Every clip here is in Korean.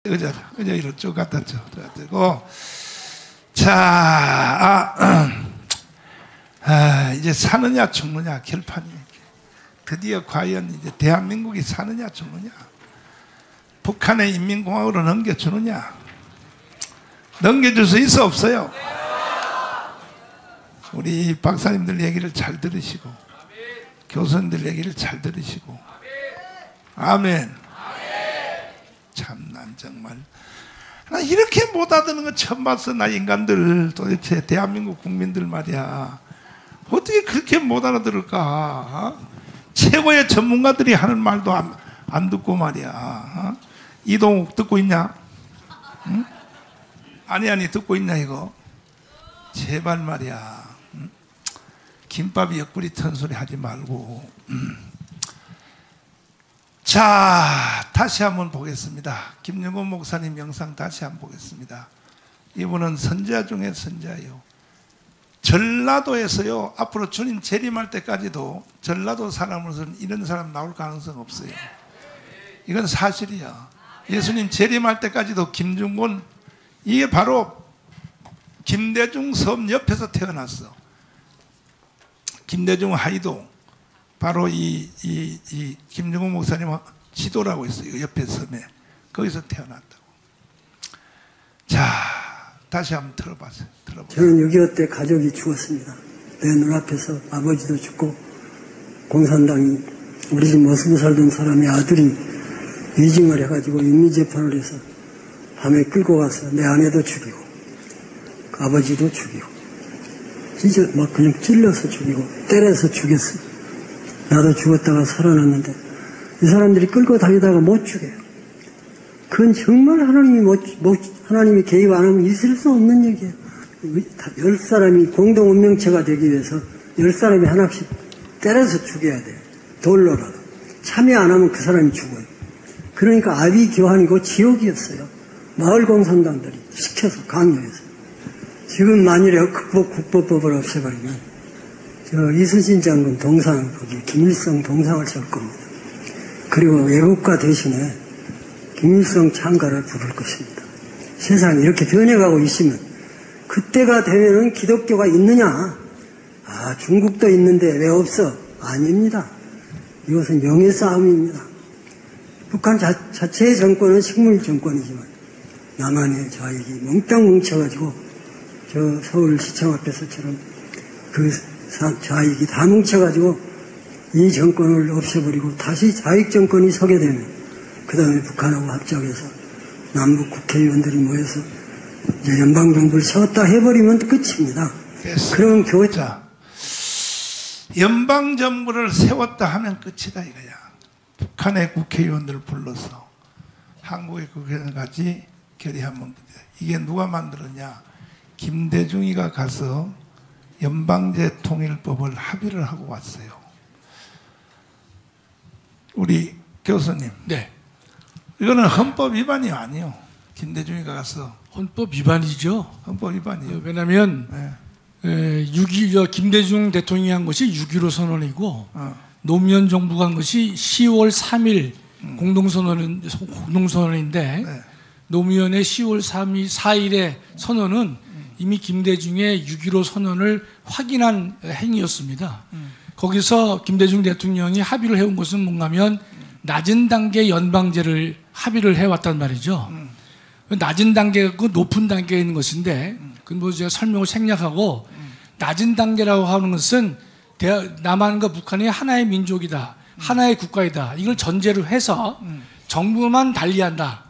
의자로 쭉 갖다 줘. 자, 이제 사느냐 죽느냐 결판이. 드디어 과연 이제 대한민국이 사느냐 죽느냐. 북한의 인민공화국으로 넘겨주느냐. 넘겨줄 수 있어 없어요? 우리 박사님들 얘기를 잘 들으시고 교수님들 얘기를 잘 들으시고 아멘. 참 난 정말 나 이렇게 못 알아듣는 거 처음 봤어. 나 인간들 도대체 대한민국 국민들 말이야 어떻게 그렇게 못 알아들을까. 최고의 전문가들이 하는 말도 안 듣고 말이야. 이동욱 듣고 있냐? 응? 아니 듣고 있냐 이거? 제발 말이야. 김밥이 옆구리 튼 소리 하지 말고. 자, 다시 한번 보겠습니다. 김영곤 목사님 영상 다시 한번 보겠습니다. 이분은 선지자 중에 선지자예요. 전라도에서요, 앞으로 주님 재림할 때까지도 전라도 사람으로서는 이런 사람 나올 가능성 없어요. 이건 사실이야. 예수님 재림할 때까지도 김중곤, 이게 바로 김대중 섬 옆에서 태어났어. 김대중 하이도 바로 이 김중곤 목사님 지도라고 있어요. 옆에 섬에. 거기서 태어났다고. 자, 다시 한번 들어보세요. 저는 6.25 때 가족이 죽었습니다. 내 눈앞에서 아버지도 죽고 공산당이 우리 집 머슴 살던 사람의 아들이 위증을 해가지고 인미재판을 해서 밤에 끌고 가서 내 아내도 죽이고 아버지도 죽이고 진짜 막 그냥 찔러서 죽이고 때려서 죽였어요. 나도 죽었다가 살아났는데 이 사람들이 끌고 다니다가 못 죽여요. 그건 정말 하나님이 개입 안 하면 있을 수 없는 얘기예요. 10사람이 공동 운명체가 되기 위해서 10사람이 하나씩 때려서 죽여야 돼요. 돌로라도. 참여 안 하면 그 사람이 죽어요. 그러니까 아비 교환이고 지옥이었어요. 마을 공산당들이 시켜서 강요해서. 지금 만일에 국보법을 없애버리면 이순신 장군 동상, 거기 김일성 동상을 설 겁니다. 그리고 애국가 대신에 김일성 창가를 부를 것입니다. 세상이 이렇게 변해가고 있으면 그때가 되면은 기독교가 있느냐? 아, 중국도 있는데 왜 없어? 아닙니다. 이것은 명예 싸움입니다. 북한 자체의 정권은 식물 정권이지만 남한의 좌익이 몽땅 뭉쳐가지고 저 서울시청 앞에서처럼 그 좌익이 다 뭉쳐가지고 이 정권을 없애버리고 다시 좌익 정권이 서게 되면 그 다음에 북한하고 합작해서 남북 국회의원들이 모여서 이제 연방정부를 세웠다 해버리면 끝입니다. 그러면 연방정부를 세웠다 하면 끝이다 이거야. 북한의 국회의원들을 불러서 한국의 국회의원까지 결의하면 이게 누가 만들었냐? 김대중이가 가서 연방제 통일법을 합의를 하고 왔어요. 우리 교수님. 네. 이거는 헌법 위반이 아니에요. 김대중이가 가서. 헌법 위반이죠. 헌법 위반이에요. 왜냐하면 김대중 대통령이 한 것이 6.15 선언이고 노무현 정부가 한 것이 10월 3일 공동선언인데 네. 노무현의 10월 4일의 선언은 이미 김대중의 6.15 선언을 확인한 행위였습니다. 거기서 김대중 대통령이 합의를 해온 것은 뭔가 하면 낮은 단계 연방제를 합의를 해왔단 말이죠. 낮은 단계고 높은 단계에 있는 것인데 그건 뭐 제가 설명을 생략하고 낮은 단계라고 하는 것은 남한과 북한이 하나의 민족이다. 하나의 국가이다. 이걸 전제로 해서 정부만 달리한다.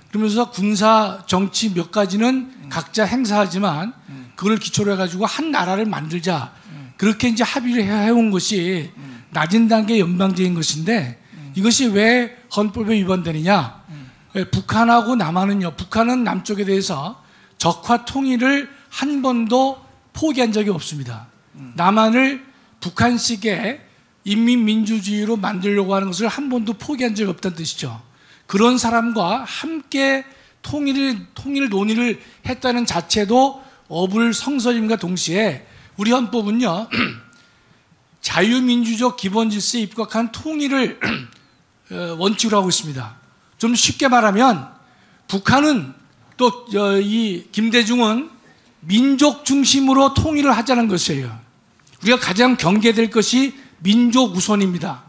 그러면서 군사, 정치 몇 가지는 각자 행사하지만 그걸 기초로 해가지고 한 나라를 만들자. 그렇게 이제 합의를 해온 것이 낮은 단계 연방제인 것인데 이것이 왜 헌법에 위반되느냐? 북한하고 남한은요. 북한은 남쪽에 대해서 적화 통일을 한 번도 포기한 적이 없습니다. 남한을 북한식의 인민민주주의로 만들려고 하는 것을 한 번도 포기한 적이 없다는 뜻이죠. 그런 사람과 함께 통일 논의를 했다는 자체도 어불성설임과 동시에 우리 헌법은요. 자유민주적 기본질서에 입각한 통일을 원칙으로 하고 있습니다. 좀 쉽게 말하면 북한은 또 이 김대중은 민족 중심으로 통일을 하자는 것이에요. 우리가 가장 경계될 것이 민족 우선입니다.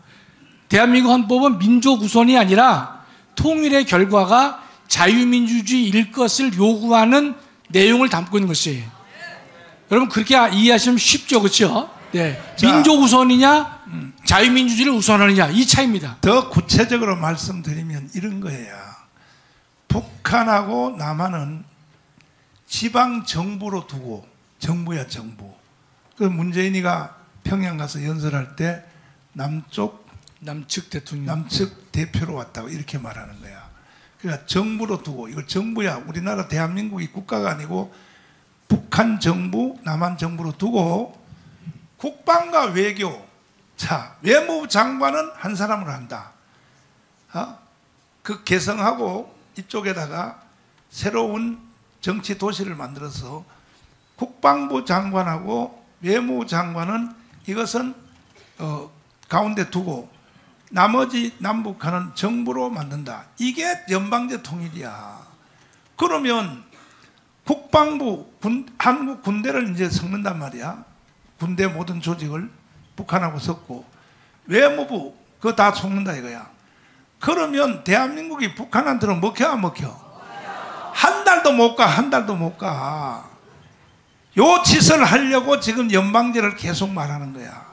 대한민국 헌법은 민족 우선이 아니라 통일의 결과가 자유민주주의일 것을 요구하는 내용을 담고 있는 것이에요. 여러분 그렇게 이해하시면 쉽죠, 그렇죠? 네. 민족 우선이냐, 자유민주주의를 우선하느냐 이 차이입니다. 더 구체적으로 말씀드리면 이런 거예요. 북한하고 남한은 지방 정부로 두고, 정부야 정부. 그 문재인이가 평양 가서 연설할 때 남측 대표로 왔다고 이렇게 말하는 거야. 그러니까 정부로 두고, 이걸 정부야, 우리나라 대한민국이 국가가 아니고 북한 정부, 남한 정부로 두고 국방과 외교, 자, 외무부 장관은 한 사람으로 한다. 그 개성하고 이쪽에다가 새로운 정치 도시를 만들어서 국방부 장관하고 외무부 장관은 이것은 가운데 두고 나머지 남북한은 정부로 만든다. 이게 연방제 통일이야. 그러면 국방부, 한국 군대를 이제 섞는단 말이야. 군대 모든 조직을 북한하고 섞고 외무부 그거 다 섞는다 이거야. 그러면 대한민국이 북한한테는 먹혀 안 먹혀? 한 달도 못 가, 한 달도 못 가. 요 짓을 하려고 지금 연방제를 계속 말하는 거야.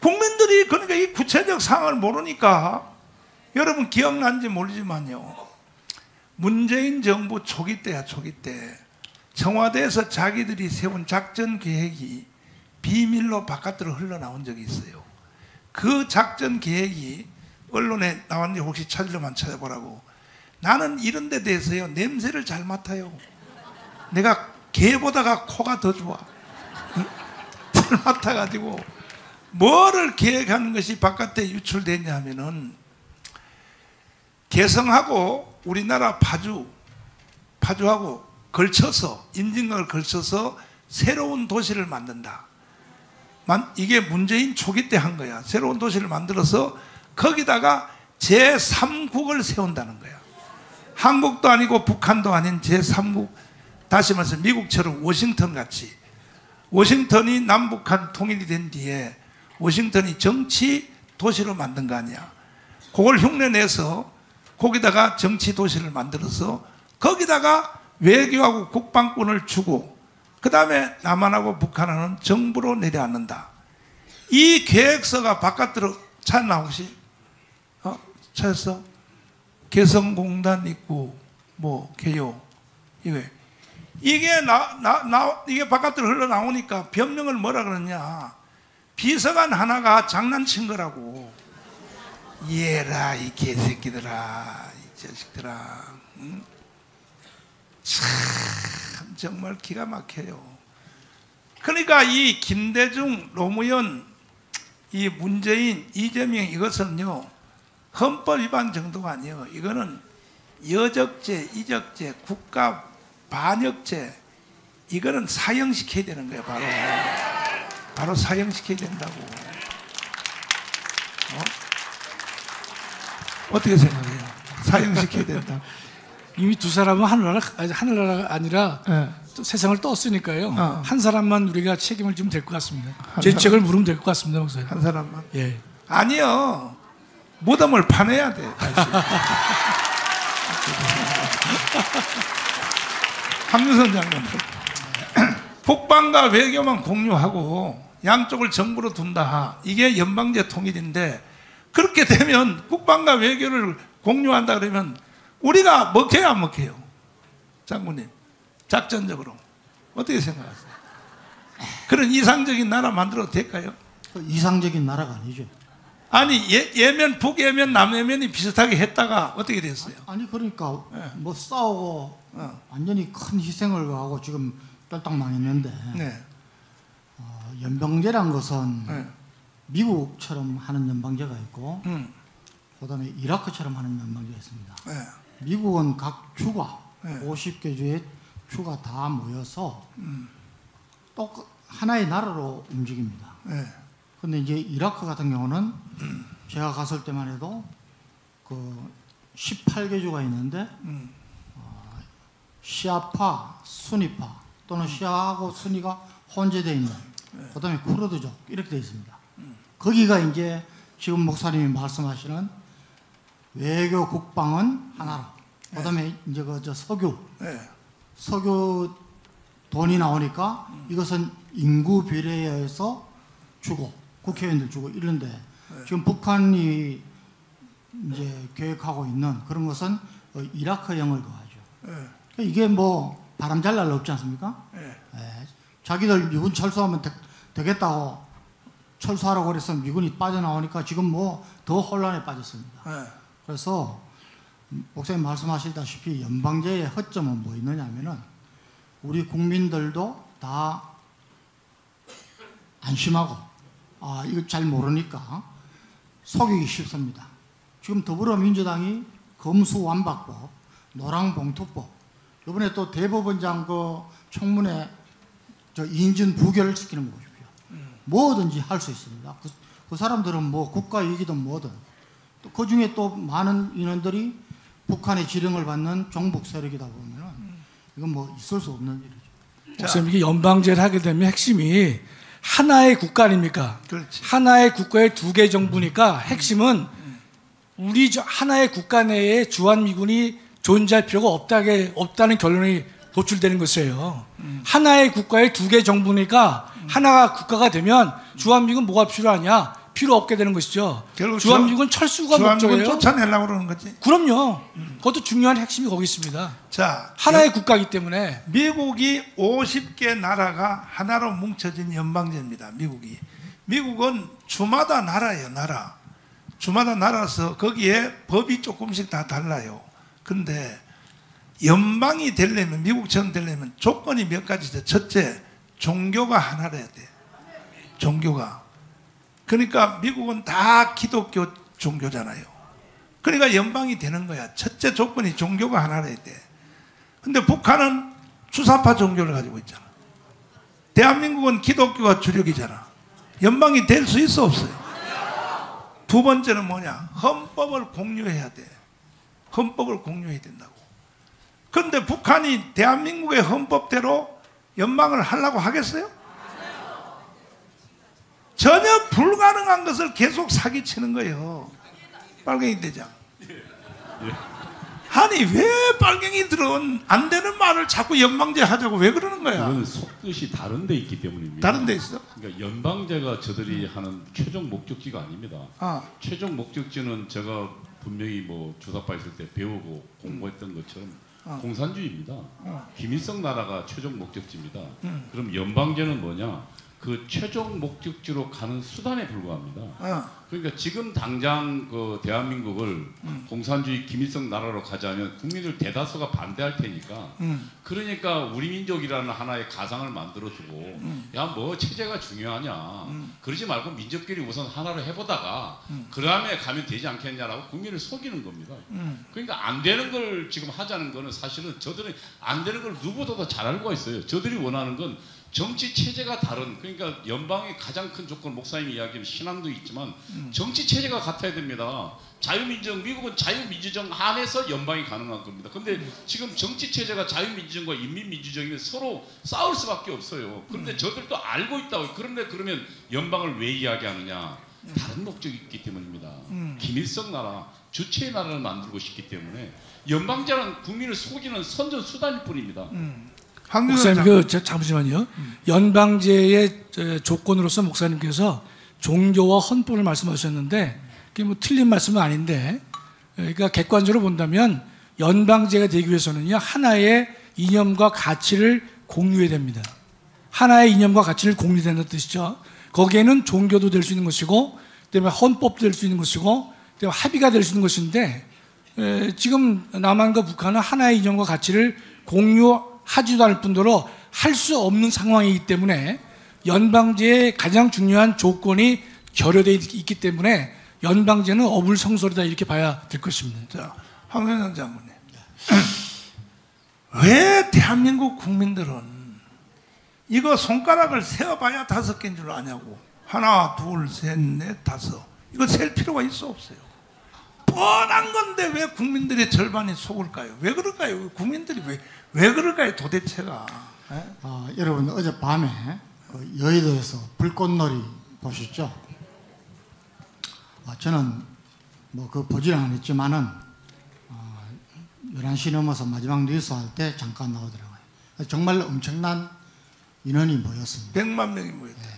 국민들이 그러니까 이 구체적 상황을 모르니까 여러분 기억난지 모르지만요. 문재인 정부 초기 때야, 초기 때. 청와대에서 자기들이 세운 작전 계획이 비밀로 바깥으로 흘러나온 적이 있어요. 그 작전 계획이 언론에 나왔는지 혹시 찾으려면 찾아보라고. 나는 이런 데 대해서요, 냄새를 잘 맡아요. 내가 개보다가 코가 더 좋아. 잘 맡아가지고 뭐를 계획하는 것이 바깥에 유출됐냐 하면은 개성하고 우리나라 파주하고 걸쳐서, 인진강을 걸쳐서 새로운 도시를 만든다. 이게 문재인 초기 때 한 거야. 새로운 도시를 만들어서 거기다가 제3국을 세운다는 거야. 한국도 아니고 북한도 아닌 제3국, 다시 말해서 미국처럼 워싱턴 같이. 워싱턴이 남북한 통일이 된 뒤에 워싱턴이 정치 도시로 만든 거 아니야. 그걸 흉내내서 거기다가 정치 도시를 만들어서 거기다가 외교하고 국방권을 주고 그 다음에 남한하고 북한하고는 정부로 내려앉는다. 이 계획서가 바깥으로 찾나 혹시? 찾았어? 개성공단 있고 뭐 개요 이게 이게 바깥으로 흘러나오니까 변명을 뭐라 그러냐? 비서관 하나가 장난친 거라고. 얘라 이 개새끼들아, 이 자식들아. 응? 참 정말 기가 막혀요. 그러니까 이 김대중, 노무현, 이 문재인, 이재명 이것은요 헌법 위반 정도가 아니에요. 이거는 여적죄, 이적죄, 국가 반역죄, 이거는 사형시켜야 되는 거예요. 바로 사형시켜야 된다고. 어떻게 생각해요? 사형시켜야 된다. 이미 두 사람은 하늘나라가 아니라 네. 또 세상을 떴으니까요. 한 사람만 우리가 책임을 지면 될 것 같습니다. 죄책을 물으면 될 것 같습니다, 목사님. 한 사람만? 예. 아니요. 무덤을 파내야 돼. 함유선 장관. 국방과 외교만 공유하고 양쪽을 정부로 둔다. 이게 연방제 통일인데 그렇게 되면 국방과 외교를 공유한다 그러면 우리가 먹혀요, 안 먹혀요? 장군님, 작전적으로 어떻게 생각하세요? 그런 이상적인 나라 만들어도 될까요? 이상적인 나라가 아니죠. 아니 예면, 북예면, 남예면이 비슷하게 했다가 어떻게 됐어요? 아니 그러니까 뭐 싸우고 완전히 큰 희생을 하고 지금 쫄딱 망했는데 네. 연방제란 것은 네. 미국처럼 하는 연방제가 있고 그다음에 이라크처럼 하는 연방제가 있습니다. 네. 미국은 각 주가 네. 50개 주의 주가 다 모여서 또 하나의 나라로 움직입니다. 네. 근데 이제 이라크 같은 경우는 제가 갔을 때만 해도 그 18개 주가 있는데 시아파, 수니파 또는 시아하고 수니가 혼재되어 있는, 그다음에 쿠르드족 이렇게 되어 있습니다. 거기가 이제 지금 목사님이 말씀하시는 외교 국방은 하나로, 그다음에 이제 저 석유, 석유 돈이 나오니까 이것은 인구 비례에 의해서 주고 국회의원들 주고 이런데 지금 북한이 이제 계획하고 있는 그런 것은 이라크형을 거하죠. 이게 뭐 바람 잘 날 없지 않습니까? 자기들 미군 철수하면 되겠다고 철수하라고 그래서 미군이 빠져나오니까 지금 뭐 더 혼란에 빠졌습니다. 그래서 목사님 말씀하시다시피 연방제의 허점은 뭐 있느냐 하면은 우리 국민들도 다 안심하고 이거 잘 모르니까 속이기 쉽습니다. 지금 더불어민주당이 검수완박법, 노랑봉투법, 이번에 또 대법원장 그 청문회 저 인준 부결을 시키는 거 보십시오. 뭐든지 할 수 있습니다. 그 사람들은 뭐 국가 이익이든 뭐든, 또 그 중에 또 많은 인원들이 북한의 지령을 받는 종북 세력이다 보면은 이건 뭐 있을 수 없는 일이죠. 목사님, 이게 연방제를 하게 되면 핵심이 하나의 국가 아닙니까? 그렇지. 하나의 국가의 두 개 정부니까 핵심은 우리 하나의 국가 내에 주한미군이 존재할 필요가 없다는 결론이 도출되는 것이에요. 하나의 국가의 두 개 정부니까 하나가 국가가 되면 주한미군 뭐가 필요하냐? 필요 없게 되는 것이죠. 주한미군 철수가 목적이에요. 쫓아내려고 그러는 거지. 그럼요. 그것도 중요한 핵심이 거기 있습니다. 자, 하나의 국가이기 때문에. 미국이 50개 나라가 하나로 뭉쳐진 연방제입니다. 미국은 주마다 나라예요. 나라. 주마다 나라서 거기에 법이 조금씩 다 달라요. 근데 연방이 되려면, 미국처럼 되려면 조건이 몇 가지죠. 첫째, 종교가 하나라야 돼. 종교가. 그러니까 미국은 다 기독교 종교잖아요. 그러니까 연방이 되는 거야. 첫째 조건이 종교가 하나라야 돼. 근데 북한은 주사파 종교를 가지고 있잖아. 대한민국은 기독교가 주력이잖아. 연방이 될 수 있어 없어요? 두 번째는 뭐냐? 헌법을 공유해야 돼. 헌법을 공유해야 된다고. 그런데 북한이 대한민국의 헌법대로 연방을 하려고 하겠어요? 전혀 불가능한 것을 계속 사기치는 거예요. 빨갱이 대장. 아니 왜 빨갱이들은 안 되는 말을 자꾸 연방제 하자고 왜 그러는 거야? 그거는 속뜻이 다른 데 있기 때문입니다. 다른 데 있어? 그러니까 연방제가 저들이 하는 최종 목적지가 아닙니다. 최종 목적지는 제가 분명히 뭐 주사파 있을 때 배우고 공부했던 것처럼 공산주의입니다. 김일성 나라가 최종 목적지입니다. 그럼 연방제는 뭐냐? 그 최종 목적지로 가는 수단에 불과합니다. 그러니까 지금 당장 그 대한민국을 공산주의 김일성 나라로 가자면 국민들 대다수가 반대할 테니까 그러니까 우리 민족이라는 하나의 가상을 만들어주고 야 뭐 체제가 중요하냐 그러지 말고 민족끼리 우선 하나로 해보다가 그 다음에 가면 되지 않겠냐라고 국민을 속이는 겁니다. 그러니까 안 되는 걸 지금 하자는 거는 사실은 저들은 안 되는 걸 누구보다 잘 알고 있어요. 저들이 원하는 건 정치 체제가 다른, 그러니까 연방의 가장 큰 조건, 목사님이 이야기하는 신앙도 있지만 정치 체제가 같아야 됩니다. 자유민주정, 미국은 자유민주정 안에서 연방이 가능한 겁니다. 근데 지금 정치 체제가 자유민주정과 인민민주정이면 서로 싸울 수밖에 없어요. 그런데 저들도 알고 있다고. 그런데 그러면 연방을 왜 이야기하느냐? 다른 목적이 있기 때문입니다. 김일성 나라, 주체의 나라를 만들고 싶기 때문에 연방제는 국민을 속이는 선전 수단일 뿐입니다. 목사님, 잠시만요. 연방제의 조건으로서 목사님께서 종교와 헌법을 말씀하셨는데 그게 뭐 틀린 말씀은 아닌데, 그러니까 객관적으로 본다면 연방제가 되기 위해서는요 하나의 이념과 가치를 공유해야 됩니다. 하나의 이념과 가치를 공유된다는 뜻이죠. 거기에는 종교도 될 수 있는 것이고, 그다음에 헌법도 될 수 있는 것이고, 그다음에 합의가 될 수 있는 것인데, 지금 남한과 북한은 하나의 이념과 가치를 공유하지도 않을 뿐더러 할 수 없는 상황이기 때문에 연방제의 가장 중요한 조건이 결여되어 있기 때문에 연방제는 어불성설이다 이렇게 봐야 될 것입니다. 자, 황선영 장군님, 왜 대한민국 국민들은 이거 손가락을 세어봐야 5개인 줄 아냐고. 하나, 둘, 셋, 넷, 5. 이거 셀 필요가 있어 없어요? 뻔한 건데 왜 국민들의 절반이 속을까요? 왜 그럴까요? 국민들이 왜 그럴까요? 도대체가. 여러분 어젯밤에 여의도에서 불꽃놀이 보셨죠? 저는 뭐 그 보지는 않았지만은 11시 넘어서 마지막 뉴스 할 때 잠깐 나오더라고요. 정말 엄청난 인원이 모였습니다. 100만 명이 모였다. 네.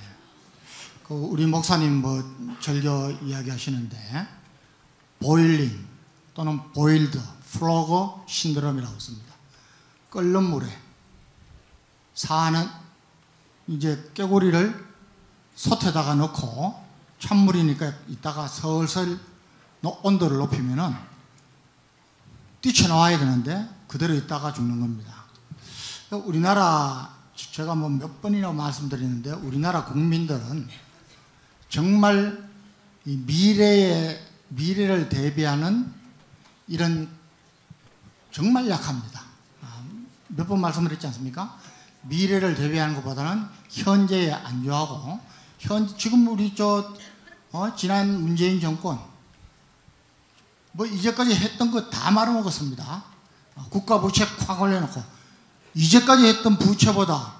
우리 목사님 뭐 절교 이야기하시는데 보일링 또는 보일드 플로거 신드롬이라고 씁니다. 끓는 물에 사는 이제 깨구리를 솥에다가 넣고 찬물이니까 이따가 슬슬 온도를 높이면은 뛰쳐나와야 되는데 그대로 있다가 죽는 겁니다. 우리나라 제가 뭐 몇 번이나 말씀드리는데 우리나라 국민들은 정말 이 미래를 대비하는 이런 정말 약합니다. 몇 번 말씀드렸지 않습니까? 미래를 대비하는 것보다는 현재에 안주하고 지금 우리 지난 문재인 정권 뭐 이제까지 했던 거 다 말아먹었습니다. 국가 부채 콱 올려놓고 이제까지 했던 부채보다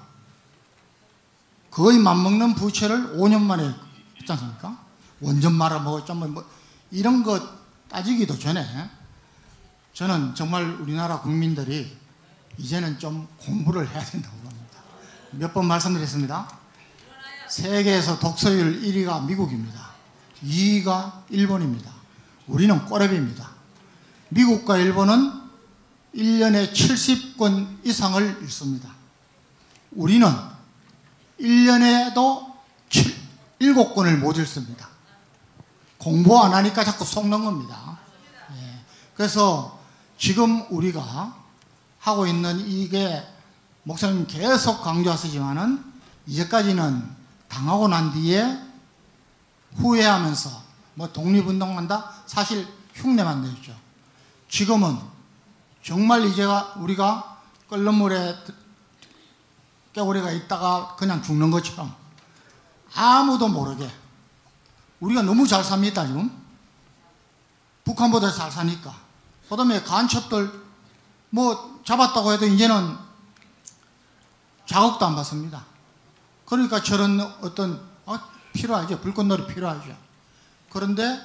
거의 맞먹는 부채를 5년 만에 했지 않습니까? 원전 말아먹었죠. 뭐 이런 거 따지기도 전에 저는 정말 우리나라 국민들이 이제는 좀 공부를 해야 된다고 합니다. 몇 번 말씀드렸습니다. 세계에서 독서율 1위가 미국입니다. 2위가 일본입니다. 우리는 꼬랩입니다. 미국과 일본은 1년에 70권 이상을 읽습니다. 우리는 1년에도 7권을 못 읽습니다. 공부 안 하니까 자꾸 속는 겁니다. 그래서 지금 우리가 하고 있는 이게 목사님 계속 강조하시지만은 이제까지는 당하고 난 뒤에 후회하면서 뭐 독립운동한다? 사실 흉내만 내죠. 지금은 정말 이제가 우리가 끓는 물에 깨구리가 있다가 그냥 죽는 것처럼 아무도 모르게 우리가 너무 잘 삽니다. 지금 북한보다 잘 사니까. 그 다음에 간첩들 뭐 잡았다고 해도 이제는 자극도 안 받습니다. 그러니까 저런 어떤 필요하죠. 불꽃놀이 필요하죠. 그런데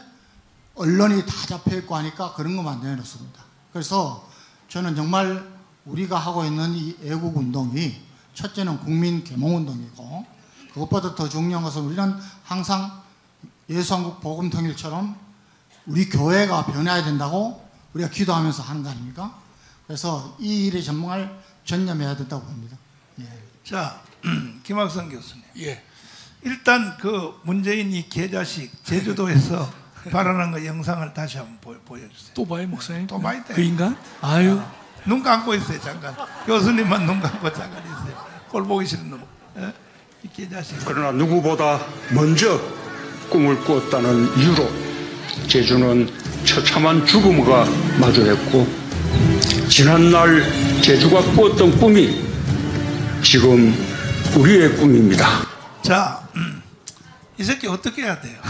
언론이 다 잡혀있고 하니까 그런 것만 내놓습니다. 그래서 저는 정말 우리가 하고 있는 이 애국운동이 첫째는 국민 계몽운동이고 그것보다 더 중요한 것은 우리는 항상 예수한국 복음통일처럼 우리 교회가 변해야 된다고 우리가 기도하면서 하는 거 아닙니까? 그래서 이 일에 정말 전념해야 된다고 봅니다. 자, 김학성 교수님. 예. 일단 그 문재인 이 개자식 제주도에서 발언한 거 영상을 다시 한번 보여주세요. 또 봐요, 목사님? 또 봐야 돼. 그 인간? 아유. 눈 감고 있어요, 잠깐. 교수님만 눈 감고 잠깐 있어요. 꼴 보기 싫은 놈. 이 개자식. 그러나 누구보다 먼저 꿈을 꾸었다는 이유로 제주는 처참한 죽음과 마주했고 지난날 제주가 꾸었던 꿈이 지금 우리의 꿈입니다. 자, 이 새끼 어떻게 해야 돼요?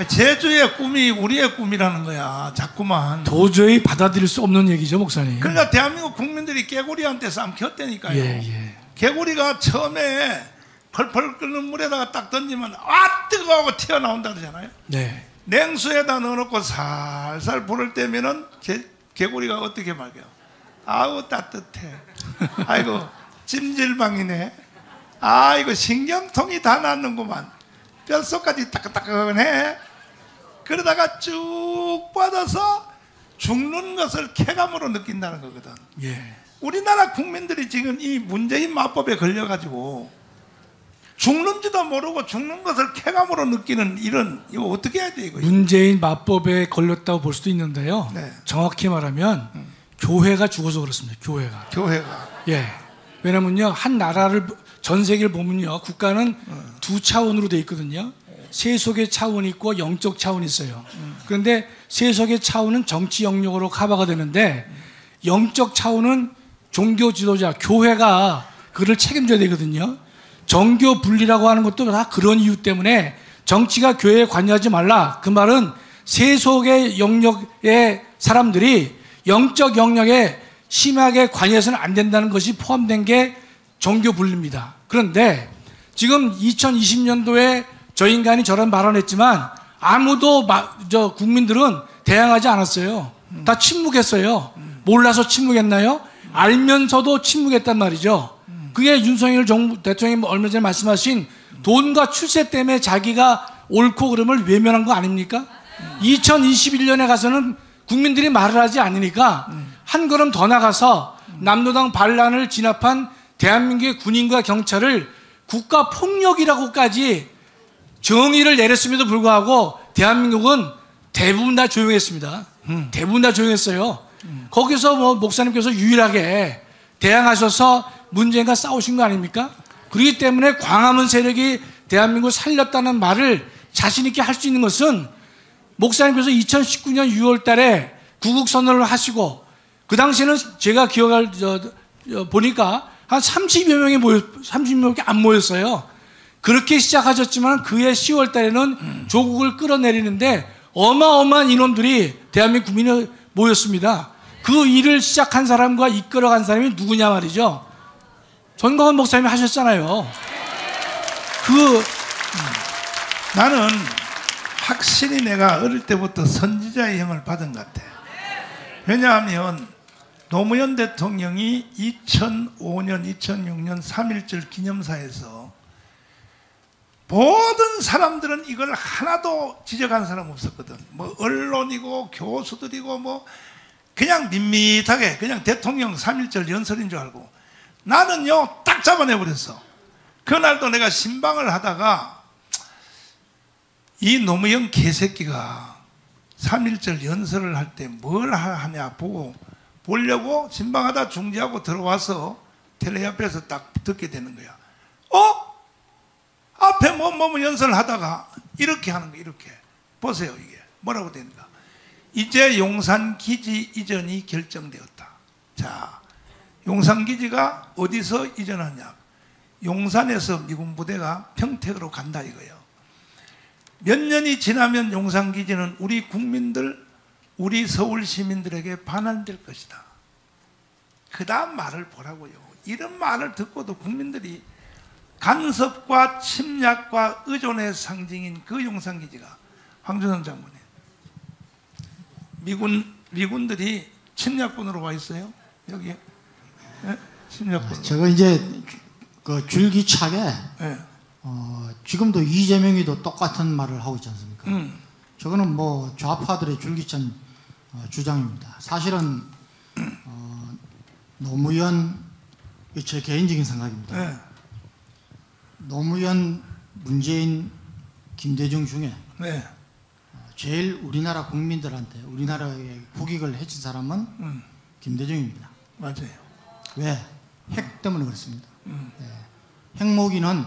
제주의 꿈이 우리의 꿈이라는 거야. 자꾸만. 도저히 받아들일 수 없는 얘기죠, 목사님. 그러니까 대한민국 국민들이 개구리한테 삼켰다니까요. 예. 개구리가 처음에 펄펄 끓는 물에다가 딱 던지면 뜨거워 튀어나온다 그러잖아요. 네. 냉수에다 넣어놓고 살살 불을 떼면은 개구리가 어떻게 말해요? 아우 따뜻해. 아이고 찜질방이네. 아이고 신경통이 다 났는구만. 뼛속까지 따끈따끈해. 그러다가 쭉 뻗어서 죽는 것을 쾌감으로 느낀다는 거거든. 예. 우리나라 국민들이 지금 이 문재인 마법에 걸려가지고 죽는지도 모르고 죽는 것을 쾌감으로 느끼는 이거 어떻게 해야 돼 이거? 문재인 마법에 걸렸다고 볼 수도 있는데요. 네. 정확히 말하면 교회가 죽어서 그렇습니다. 교회가. 예. 왜냐면요, 한 나라를 전 세계를 보면요, 국가는 두 차원으로 돼 있거든요. 세속의 차원이 있고 영적 차원이 있어요. 그런데 세속의 차원은 정치 영역으로 커버가 되는데 영적 차원은 종교 지도자, 교회가 그를 책임져야 되거든요. 정교 분리라고 하는 것도 다 그런 이유 때문에 정치가 교회에 관여하지 말라. 그 말은 세속의 영역의 사람들이 영적 영역에 심하게 관여해서는 안 된다는 것이 포함된 게 종교 분리입니다. 그런데 지금 2020년도에 저 인간이 저런 발언을 했지만 아무도 국민들은 대항하지 않았어요. 다 침묵했어요. 몰라서 침묵했나요? 알면서도 침묵했단 말이죠. 그게 윤석열 대통령이 얼마 전에 말씀하신 돈과 출세 때문에 자기가 옳고 그름을 외면한 거 아닙니까? 2021년에 가서는 국민들이 말을 하지 않으니까 한 걸음 더 나가서 남로당 반란을 진압한 대한민국의 군인과 경찰을 국가폭력이라고까지 정의를 내렸음에도 불구하고 대한민국은 대부분 다 조용했습니다. 대부분 다 조용했어요. 거기서 뭐 목사님께서 유일하게 대항하셔서 문재인과 싸우신 거 아닙니까? 그렇기 때문에 광화문 세력이 대한민국을 살렸다는 말을 자신 있게 할 수 있는 것은 목사님께서 2019년 6월 달에 구국선언을 하시고 그 당시에는 제가 기억할 보니까 한 30여 명이 30명밖에 안 모였어요. 그렇게 시작하셨지만 그해 10월 달에는 조국을 끌어내리는데 어마어마한 인원들이 대한민국 국민이 모였습니다. 그 일을 시작한 사람과 이끌어간 사람이 누구냐 말이죠. 전광훈 목사님이 하셨잖아요. 나는 확실히 내가 어릴 때부터 선지자의 형을 받은 것 같아. 왜냐하면 노무현 대통령이 2005년, 2006년 3.1절 기념사에서 모든 사람들은 이걸 하나도 지적한 사람 없었거든. 뭐 언론이고 교수들이고 뭐 그냥 밋밋하게 그냥 대통령 3.1절 연설인 줄 알고 나는요 딱 잡아내버렸어. 그날도 내가 신방을 하다가 이 노무현 개새끼가 3.1절 연설을 할 때 뭘 하냐 보려고 신방하다 중지하고 들어와서 텔레 앞에서 딱 듣게 되는 거야. 앞에 뭐 연설을 하다가 이렇게 하는 거 이렇게 보세요. 이게 뭐라고 되는가. 이제 용산기지 이전이 결정되었다. 자, 용산기지가 어디서 이전하냐. 용산에서 미군 부대가 평택으로 간다 이거예요. 몇 년이 지나면 용산기지는 우리 국민들, 우리 서울 시민들에게 반환될 것이다. 그 다음 말을 보라고요. 이런 말을 듣고도 국민들이 간섭과 침략과 의존의 상징인 그 용산기지가 황준성 장군님 미군들이 침략군으로 와 있어요. 여기 침략군. 제가 이제 그 줄기차게 네. 지금도 이재명이도 똑같은 말을 하고 있지 않습니까? 저거는 뭐 좌파들의 줄기찬 주장입니다. 사실은 노무현, 제 개인적인 생각입니다. 네. 노무현, 문재인, 김대중 중에 네. 제일 우리나라 국민들한테 우리나라의 국익을 해친 사람은 김대중입니다. 맞아요. 왜? 핵 때문에 그렇습니다. 네. 핵무기는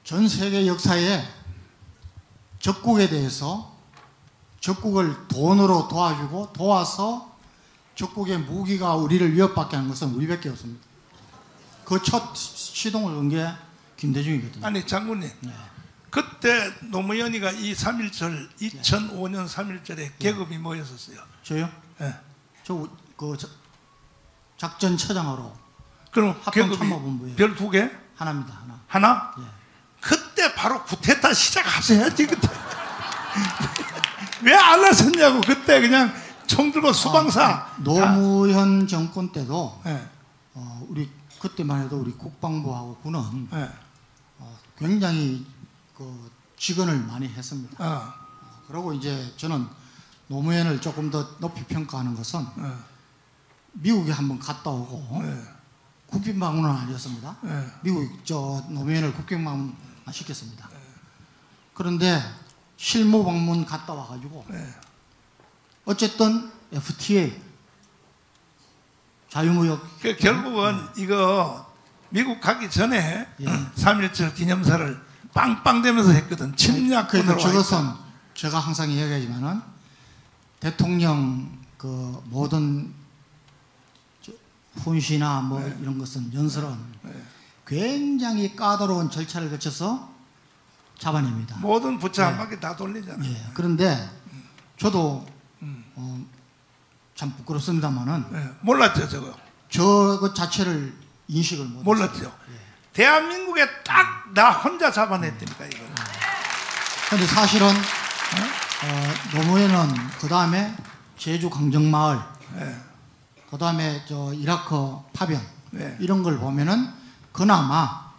전 세계 역사에 적국에 대해서 적국을 돈으로 도와주고 도와서 적국의 무기가 우리를 위협받게 하는 것은 우리밖에 없습니다. 그 첫 시동을 건 게 김대중이거든요. 아니 장군님, 네. 그때 노무현이가 이 3.1절 2005년 3.1절에 계급이 뭐였었어요? 저요? 네. 그 작전처장으로. 그럼 계급이 참모본부에 별 2개? 하나입니다. 하나? 예. 그때 바로 구테타 시작하셔야지. 그때 왜 안 하셨냐고. 그때 그냥 총 들고 수방사. 노무현 정권 때도 네. 우리 그때만 해도 우리 국방부하고 군은 네. 굉장히 그 직언을 많이 했습니다. 그리고 이제 저는 노무현을 조금 더 높이 평가하는 것은 미국에 한번 갔다 오고 국빈 방문은 아니었습니다. 미국 노무현을 국빈 방문 안 시켰습니다. 그런데 실무 방문 갔다 와가지고 어쨌든 FTA 자유무역 결국은 이거 미국 가기 전에 3.1절 기념사를 빵빵대면서 했거든. 침략군으로. 그러니까 저것은 제가 항상 이야기하지만은 대통령 그 모든 훈시나 뭐 이런 것은 연설은 굉장히 까다로운 절차를 거쳐서 잡아냅니다. 모든 부채 한 바퀴 다 돌리잖아요. 예. 그런데 저도 참 부끄럽습니다만은 몰랐죠, 저것 자체를 인식을 못 몰랐죠. 예. 대한민국에 딱 나 혼자 잡아냈다니까 이걸. 그런데 사실은 노무현은 그 다음에 제주 강정마을, 그 다음에 저 이라크 파병 이런 걸 보면은 그나마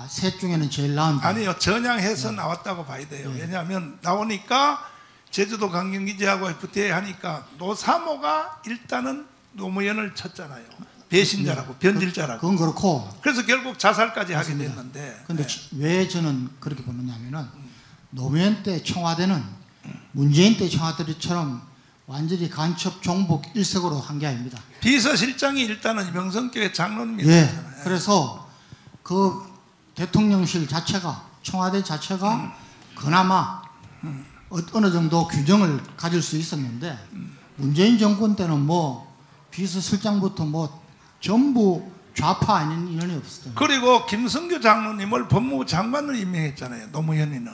셋 중에는 제일 나은. 아니요, 전향해서 나왔다고 봐야 돼요. 왜냐하면 나오니까 제주도 강경기지하고 FTA 하니까 노사모가 일단은 노무현을 쳤잖아요. 배신자라고, 변질자라고. 그건 그렇고. 그래서 결국 자살까지 맞습니다. 하게 됐는데. 그런데 왜 저는 그렇게 보느냐면은 노무현 때 청와대는 문재인 때 청와대처럼 완전히 간첩 종북 일색으로 한 게 아닙니다. 비서실장이 일단은 명성교회 장로님이 예. 됐잖아요. 그래서 그 대통령실 자체가, 청와대 자체가 그나마 어느 정도 균형을 가질 수 있었는데 문재인 정권 때는 뭐 비서실장부터 뭐 전부 좌파 아닌 인원이 없었던. 그리고 김성규 장로님을 법무부 장관으로 임명했잖아요. 노무현이는.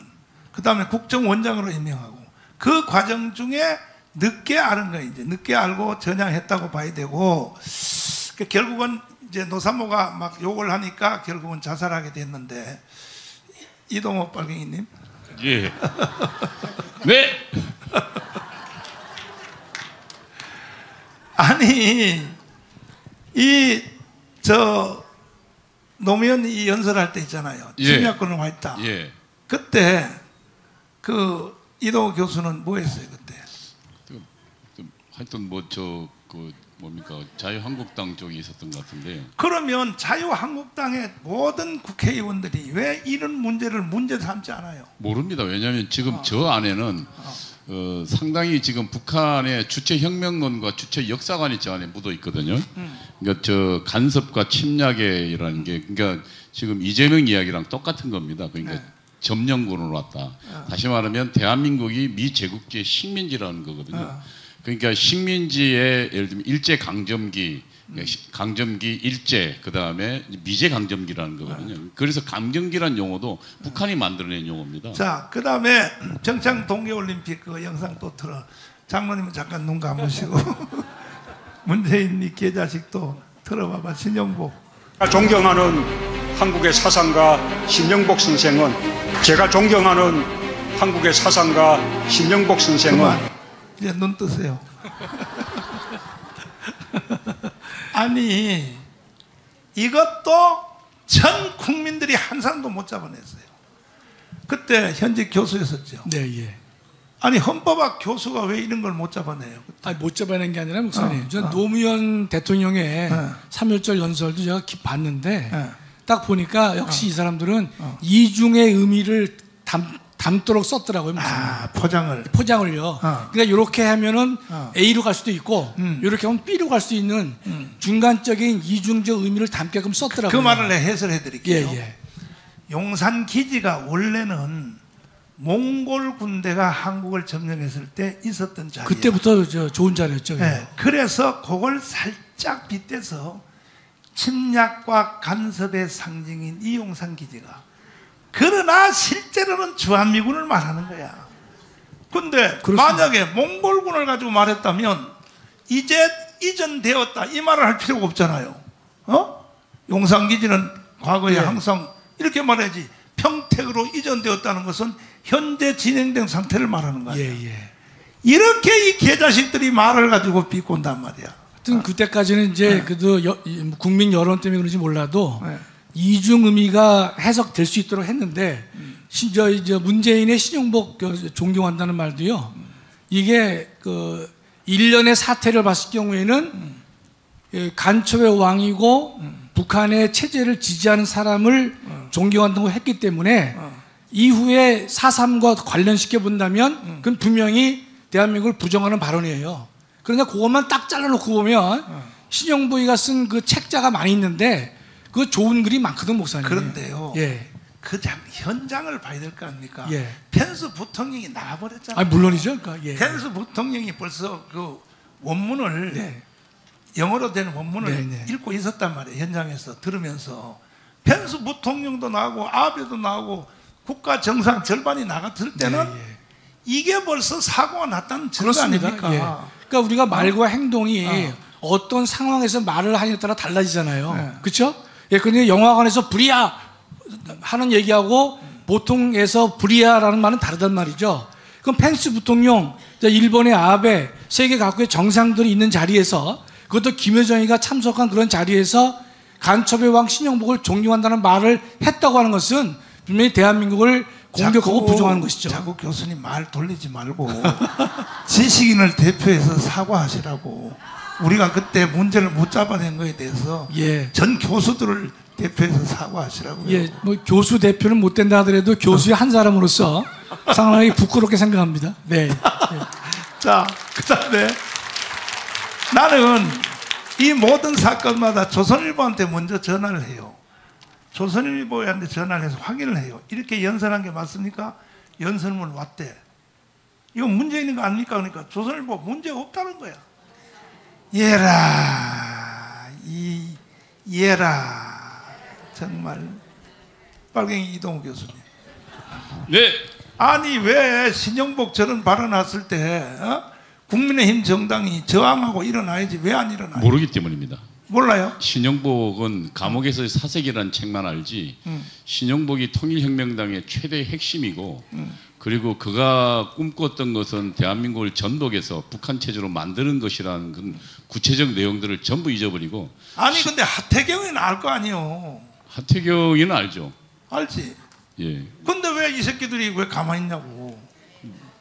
그 다음에 국정원장으로 임명하고 그 과정 중에 늦게 아는 거 이제 늦게 알고 전향했다고 봐야 되고 결국은 이제 노사모가 막 욕을 하니까 결국은 자살하게 됐는데 이동호 빨갱이님. 예. 네. 아니 노무현이 연설할 때 있잖아요. 침략군을 왔다. 예. 그때 그 이동호 교수는 뭐 했어요 그때? 하여튼 뭡니까 자유한국당 쪽에 있었던 것 같은데요. 그러면 자유한국당의 모든 국회의원들이 왜 이런 문제를 문제 삼지 않아요? 모릅니다. 왜냐하면 지금 저 안에는 상당히 지금 북한의 주체 혁명론과 주체 역사관이 저 안에 묻어 있거든요. 그러니까 저 간섭과 침략이라는 게 그러니까 지금 이재명 이야기랑 똑같은 겁니다. 그러니까 점령군으로 왔다. 다시 말하면 대한민국이 미제국주의 식민지라는 거거든요. 그러니까 식민지의 예를 들면 일제 강점기, 강점기 일제, 그 다음에 미제 강점기라는 거거든요. 그래서 강점기라는 용어도 북한이 만들어낸 용어입니다. 자, 그 다음에 평창 동계올림픽 그 영상 또 틀어. 장로님은 잠깐 눈 감으시고 문재인 이 개자식도 틀어봐봐. 신영복. 존경하는 한국의 사상가 신영복 선생은 제가 존경하는 한국의 사상가 신영복 선생은 그만. 이제 눈 뜨세요. 아니 이것도 전 국민들이 한 사람도 못 잡아냈어요. 그때 현직 교수였었죠. 네, 예. 아니 헌법학 교수가 왜 이런 걸 못 잡아내요? 아니, 못 잡아낸 게 아니라 목사님, 전 노무현 대통령의 3.1절 연설도 제가 봤는데 딱 보니까 역시 이 사람들은 이중의 의미를 담도록 썼더라고요. 포장을요. 그러니까 이렇게 하면은 A로 갈 수도 있고 이렇게 하면 B로 갈 수 있는 중간적인 이중적 의미를 담게끔 썼더라고요. 그 말을 해설해 드릴게요. 예. 용산 기지가 원래는 몽골 군대가 한국을 점령했을 때 있었던 자리예요. 그때부터 좋은 자리였죠. 네, 그래서 그걸 살짝 빗대서 침략과 간섭의 상징인 이 용산 기지가, 그러나 실제로는 주한미군을 말하는 거야. 근데 만약에 몽골군을 가지고 말했다면 이제 이전되었다 이 말을 할 필요가 없잖아요. 용산 기지는 과거에 항상 이렇게 말해야지. 평택으로 이전되었다는 것은 현재 진행된 상태를 말하는 거예요. 이렇게 이 개자식들이 말을 가지고 비꼰단 말이야. 하여튼 그때까지는 이제 그래도 국민 여론 때문에 그런지 몰라도 이중 의미가 해석될 수 있도록 했는데 이제 문재인의 신영복 존경한다는 말도요. 이게 그 일련의 사태를 봤을 경우에는 간첩의 왕이고 북한의 체제를 지지하는 사람을 존경한다고 했기 때문에 이후에 4.3과 관련시켜 본다면 그건 분명히 대한민국을 부정하는 발언이에요. 그러나 그것만 딱 잘라놓고 보면 신영복이가 쓴 그 책자가 많이 있는데 그 좋은 글이 많거든, 목사님. 그런데요. 그 현장을 봐야 될 거 아닙니까? 펜스 부통령이 나와버렸잖아요. 물론이죠. 펜스 부통령이 벌써 그 원문을 영어로 된 원문을 읽고 있었단 말이에요. 현장에서 들으면서 펜스 부통령도 나오고 아베도 나오고 국가 정상 절반이 나갔을 때는 이게 벌써 사고가 났다는 증거 아닙니까? 그러니까 우리가 말과 행동이 어떤 상황에서 말을 하냐에 따라 달라지잖아요. 그렇죠? 예, 근데 영화관에서 불이야 하는 얘기하고 보통에서 불이야라는 말은 다르단 말이죠. 그럼 펜스 부통령, 일본의 아베, 세계 각국의 정상들이 있는 자리에서, 그것도 김여정이가 참석한 그런 자리에서 간첩의 왕 신영복을 존경한다는 말을 했다고 하는 것은 분명히 대한민국을 공격하고 부정하는 것이죠. 자꾸 교수님 말 돌리지 말고 지식인을 대표해서 사과하시라고. 우리가 그때 문제를 못 잡아낸 거에 대해서 전 교수들을 대표해서 사과하시라고요. 예, 뭐 교수 대표는 못 된다 하더라도 교수의 한 사람으로서 상당히 부끄럽게 생각합니다. 네. 자, 그다음에 나는 이 모든 사건마다 조선일보한테 먼저 전화를 해요. 조선일보한테 전화를 해서 확인을 해요. 이렇게 연설한 게 맞습니까? 연설문 왔대. 이거 문제 있는 거 아닙니까? 그러니까 조선일보 문제 없다는 거야. 얘라, 얘라. 정말 빨갱이 이동우 교수님. 네. 아니 왜 신영복 저런 발언했을 때 국민의힘 정당이 저항하고 일어나야지 왜 안 일어나요? 모르기 때문입니다. 몰라요? 신영복은 감옥에서의 사색이라는 책만 알지 신영복이 통일혁명당의 최대 핵심이고 그리고 그가 꿈꿨던 것은 대한민국을 전독해서 북한 체제로 만드는 것이라는 그 구체적 내용들을 전부 잊어버리고. 아니 근데 하태경이는 알 거 아니에요. 하태경이는 알죠. 알지. 예. 근데 왜 이 새끼들이 왜 가만히 있냐고.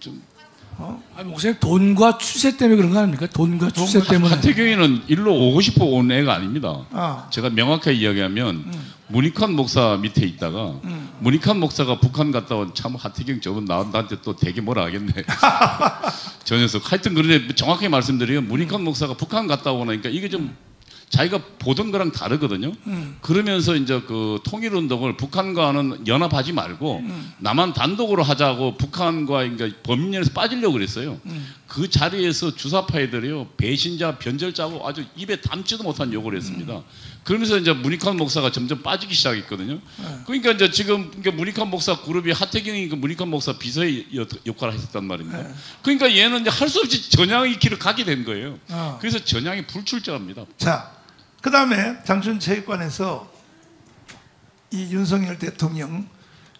좀 아니 목사님 돈과 추세 때문에 그런 거 아닙니까? 돈과 추세 때문에. 하태경이는 일로 오고 싶어 온 애가 아닙니다. 제가 명확하게 이야기하면 문익환 목사 밑에 있다가 문익환 목사가 북한 갔다 온 참 하태경 저분 나한테 또 되게 뭐라 하겠네. 저 녀석. 하여튼 그런데 정확하게 말씀드리면 문익환 목사가 북한 갔다 오고 나니까 이게 좀 자기가 보던 거랑 다르거든요. 그러면서 이제 그 통일운동을 북한과는 연합하지 말고 남한 단독으로 하자고 북한과 그러니까 범인연에서 빠지려고 그랬어요. 그 자리에서 주사파애들이요 배신자 변절자고 아주 입에 담지도 못한 욕을 했습니다. 그러면서 이제 문익환 목사가 점점 빠지기 시작했거든요. 그러니까 이제 지금 문익환 목사 그룹이 하태경이 그 문익환 목사 비서의 역할을 했었단 말입니다. 그러니까 얘는 이제 할 수 없이 전향의 길을 가게 된 거예요. 그래서 전향이 불출저합니다. 자, 그 다음에 장춘체육관에서 이 윤석열 대통령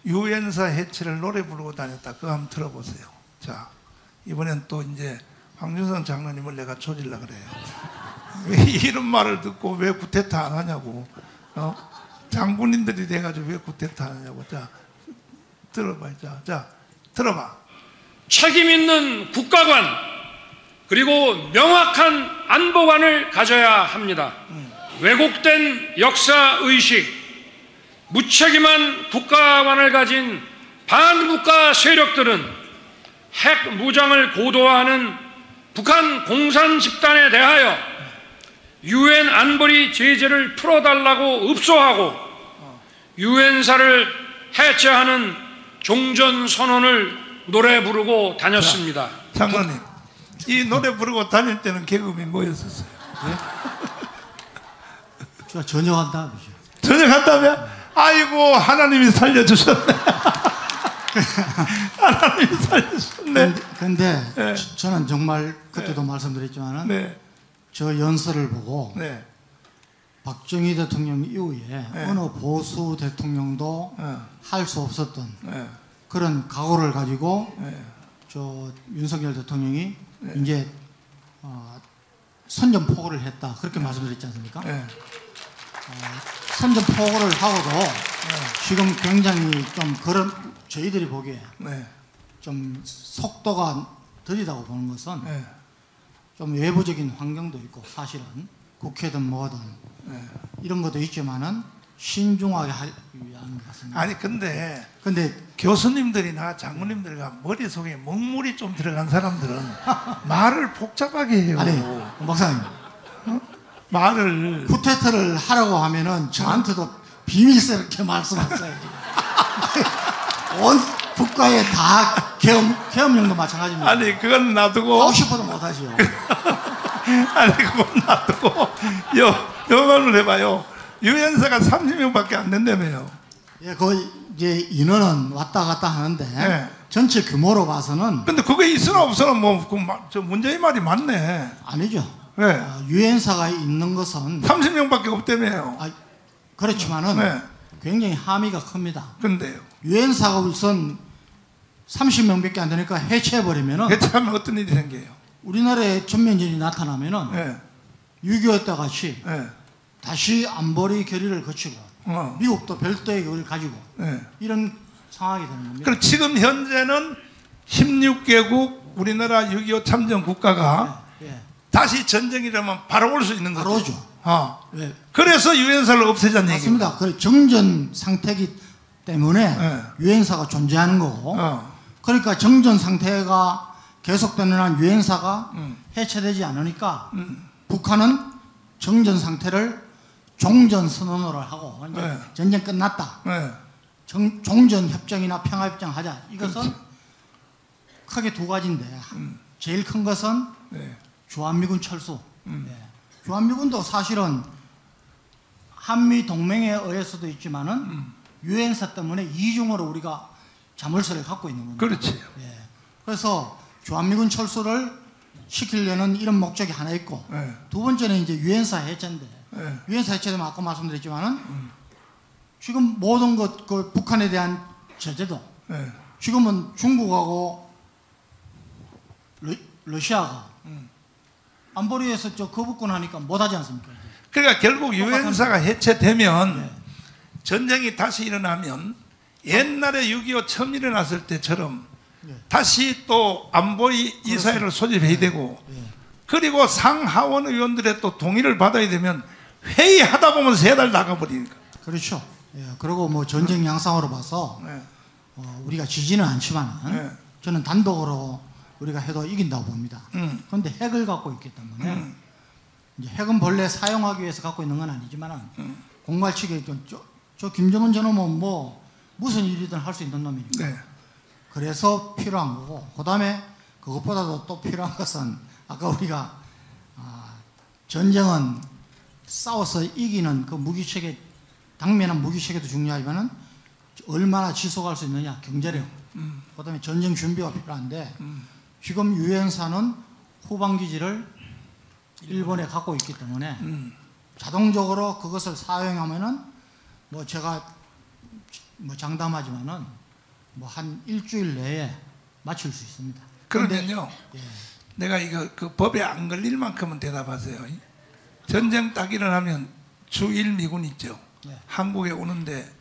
유엔사 해체를 노래 부르고 다녔다. 그거 한번 들어보세요. 자, 이번엔 또 이제 황준성 장로님을 내가 조질라 그래요. 왜 이런 말을 듣고 왜 구테타 안 하냐고. 장군님들이 돼가지고 왜 구테타 안 하냐고. 자, 들어봐. 자, 들어봐. 책임 있는 국가관 그리고 명확한 안보관을 가져야 합니다. 왜곡된 역사의식, 무책임한 국가관을 가진 반국가 세력들은 핵 무장을 고도화하는 북한 공산 집단에 대하여 유엔 안보리 제재를 풀어달라고 읍소하고 유엔사를 해체하는 종전선언을 노래 부르고 다녔습니다. 장로님, 이 노래 부르고 다닐 때는 계급이 뭐였었어요? 제가 전역한다면서요. 전역한다면? 아이고 하나님이 살려주셨네. 하나님이 살려주셨네. 근데 저는 정말 그때도 말씀드렸지만은 네. 저 연설을 보고 네. 박정희 대통령 이후에 어느 보수 대통령도 할 수 없었던 그런 각오를 가지고 저 윤석열 대통령이 이제 선전포고를 했다 그렇게 말씀드렸지 않습니까? 선전포고를 하고도 지금 굉장히 좀 그런 저희들이 보기에 좀 속도가 더디다고 보는 것은 좀 외부적인 환경도 있고 사실은 국회든 뭐든 이런 것도 있지만은 신중하게 하기 위한 것 같습니다. 아니 근데 교수님들이나 장로님들과 머릿속에 먹물이 좀 들어간 사람들은 말을 복잡하게 해요. 아니 목사님 말을 쿠데타를 하라고 하면은 저한테도 비밀스럽게 말씀하세요. 온 국가에 다 계엄령도 마찬가지입니다. 아니 그건 놔두고 하고 싶어도 못하지요. 아니 그건 놔두고 요 말을 해봐요. 유엔사가 30명밖에 안 된다며요. 예, 그 이제 인원은 왔다 갔다 하는데 네. 전체 규모로 봐서는 근데 그게 있으나 없으나 저 문재인 말이 맞네. 아니죠. 네. 유엔사가 있는 것은 30명밖에 없다며요. 그렇지만은 네. 굉장히 함의가 큽니다. 근데요. 유엔사가 우선 30명밖에 안 되니까 해체해버리면은 해체하면 어떤 일이 생겨요? 우리나라에 전면전이 나타나면은 네. 6.25 때 같이 네. 다시 안보리 결의를 거치고 미국도 별도의 그걸 가지고 네. 이런 상황이 되는 겁니다. 그럼 지금 현재는 16개국 우리나라 6.25 참전 국가가 예. 다시 전쟁이라면 바로 올 수 있는 거죠. 바로 오죠. 예. 그래서 유엔사를 없애자는 얘기예요. 맞습니다. 그 정전 상태이기 때문에 네. 유엔사가 존재하는 거고 그러니까 정전 상태가 계속되는 한 유엔사가 해체되지 않으니까 북한은 정전 상태를 종전 선언을 하고 이제 네. 전쟁 끝났다. 네. 종전 협정이나 평화 협정 하자. 이것은 크게 두 가지인데 제일 큰 것은 네. 주한미군 철수. 네. 주한미군도 사실은 한미 동맹에 의해서도 있지만은 유엔사 때문에 이중으로 우리가 자물쇠를 갖고 있는 겁니다. 그렇지. 예. 그래서 주한미군 철수를 시키려는 이런 목적이 하나 있고 네. 두 번째는 이제 유엔사 해체인데 네. 유엔사 해체되면 아까 말씀드렸지만은 지금 모든 그 북한에 대한 제재도 네. 지금은 중국하고 러시아가 안보리에서 저 거부권 하니까 못하지 않습니까? 그러니까 결국 유엔사가 해체되면 네. 전쟁이 다시 일어나면 옛날에 6.25 처음 일어났을 때처럼 네. 다시 또 안보리 이사회를 소집해야 되고 그리고 상하원 의원들의 또 동의를 받아야 되면 회의하다 보면 3달 나가버리니까. 그렇죠. 예. 그리고 뭐 전쟁 양상으로 봐서 네. 우리가 지지는 않지만 네. 저는 단독으로 우리가 해도 이긴다고 봅니다. 그런데 핵을 갖고 있기 때문에 이제 핵은 본래 사용하기 위해서 갖고 있는 건 아니지만 공갈 측에 저 김정은 저놈은 뭐 무슨 일이든 할 수 있는 놈이니까. 네. 그래서 필요한 거고 그 다음에 그것보다도 또 필요한 것은 아까 우리가 전쟁은 싸워서 이기는 그 무기체계 당면한 무기체계도 중요하지만은 얼마나 지속할 수 있느냐 경제력 그 다음에 전쟁 준비가 필요한데 지금 유엔사는 후방기지를 일본에 갖고 있기 때문에 자동적으로 그것을 사용하면은 뭐 제가 뭐 장담하지만은 뭐 한 일주일 내에 마칠 수 있습니다. 그러면요. 예. 내가 이거 그 법에 안 걸릴 만큼은 대답하세요. 전쟁 딱 일어나면 주1 미군 있죠. 예. 한국에 오는데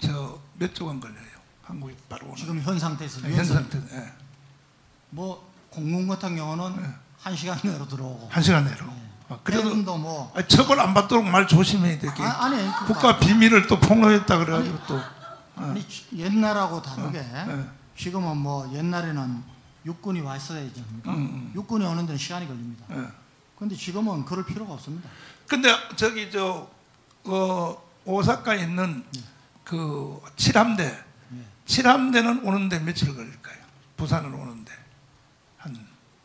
저 몇 주간 걸려요. 한국에 바로 오는. 지금 현 상태에서 현 상태. 예. 뭐 공군 같은 경우는 1시간 내로 들어오고 1시간 내로. 그래도 해군도 뭐 처벌 안 받도록 말 조심해야 돼. 아니 그러니까. 국가 비밀을 또 폭로했다 그래가지고 또. 아니 옛날하고 다르게 지금은 뭐 옛날에는 육군이 와 있어야 되지 않습니까? 육군이 오는 데는 시간이 걸립니다. 그런데 지금은 그럴 필요가 없습니다. 근데 저기 오사카에 있는 그 7함대 7함대는 오는데 며칠 걸릴까요? 부산으로 오는데 한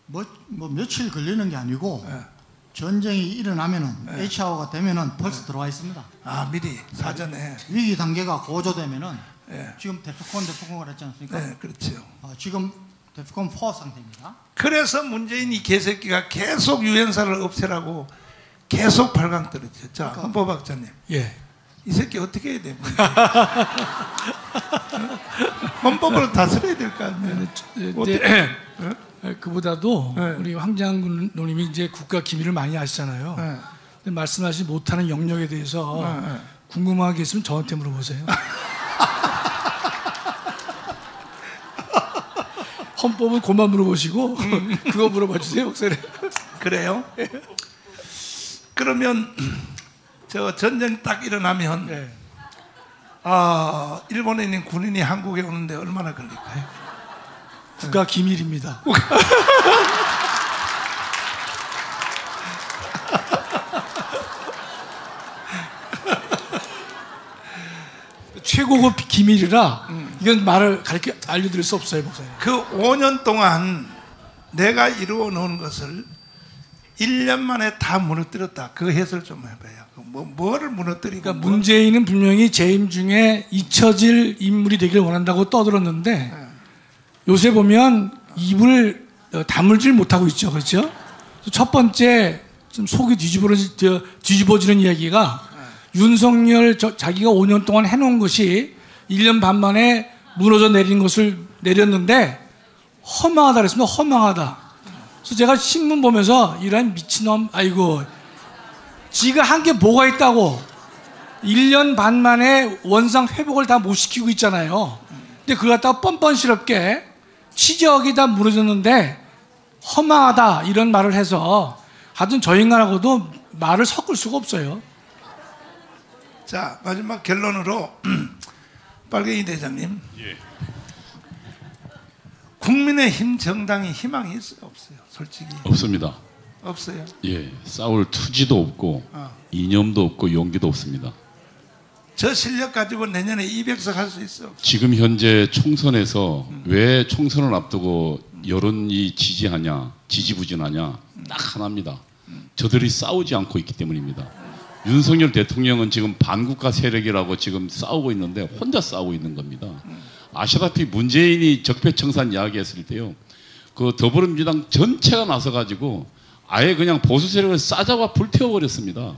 뭐 며칠 걸리는 게 아니고 전쟁이 일어나면은 H아워가 되면은 벌써 들어와 있습니다. 미리 사전에 위기 단계가 고조되면은 지금 데프콘을 했지 않습니까? 네, 그렇죠. 지금 데프콘 4 상태입니다. 그래서 문재인이 개새끼가 계속 유엔사를 없애라고 계속 발광 떨어졌죠. 자, 헌법학자님. 예. 이 새끼 어떻게 해야 돼? 헌법을 다스려야 될 거 아니에요. 그보다도 우리 황장군 누님이 이제 국가 기밀을 많이 아시잖아요. 근데 말씀하지 못하는 영역에 대해서 궁금한 게 있으면 저한테 물어보세요. 헌법은 그만 물어보시고 그거 물어봐 주세요, 목사님. 그래요? 그러면 저 전쟁 딱 일어나면 일본에 있는 군인이 한국에 오는데 얼마나 걸릴까요? 국가 기밀입니다. 최고급 기밀이라 이건 말을 알려드릴 수 없어요, 목사님. 그 5년 동안 내가 이루어 놓은 것을 1년 만에 다 무너뜨렸다. 그 해설 좀 해봐요. 뭐를 무너뜨리고. 그러니까 문재인은 분명히 재임 중에 잊혀질 인물이 되길 원한다고 떠들었는데 요새 보면 입을 다물질 못하고 있죠. 그렇죠? 첫 번째 좀 속이 뒤집어지는 이야기가 윤석열 자기가 5년 동안 해놓은 것이 1년 반 만에 무너져 내린 것을 내렸는데 허망하다 그랬습니다. 허망하다. 그래서 제가 신문 보면서 이런 미친놈, 아이고, 지가 한 게 뭐가 있다고 1년 반 만에 원상 회복을 다 못 시키고 있잖아요. 근데 그걸 갖다가 뻔뻔스럽게 치적이 다 무너졌는데 허망하다 이런 말을 해서 하여튼 저 인간하고도 말을 섞을 수가 없어요. 자, 마지막 결론으로 빨갱이 대장님. 예. 국민의힘 정당이 희망이 있어요, 없어요? 솔직히 없습니다. 없어요. 예, 싸울 투지도 없고 이념도 없고 용기도 없습니다. 저 실력 가지고 내년에 200석 할 수 있어? 지금 현재 총선에서 왜 총선을 앞두고 여론이 지지하냐, 지지부진하냐 딱 하나입니다. 저들이 싸우지 않고 있기 때문입니다. 윤석열 대통령은 지금 반국가 세력이라고 지금 싸우고 있는데 혼자 싸우고 있는 겁니다. 아시다시피 문재인이 적폐청산 이야기했을 때요, 그 더불어민주당 전체가 나서가지고 아예 그냥 보수 세력을 싸잡아 불태워버렸습니다.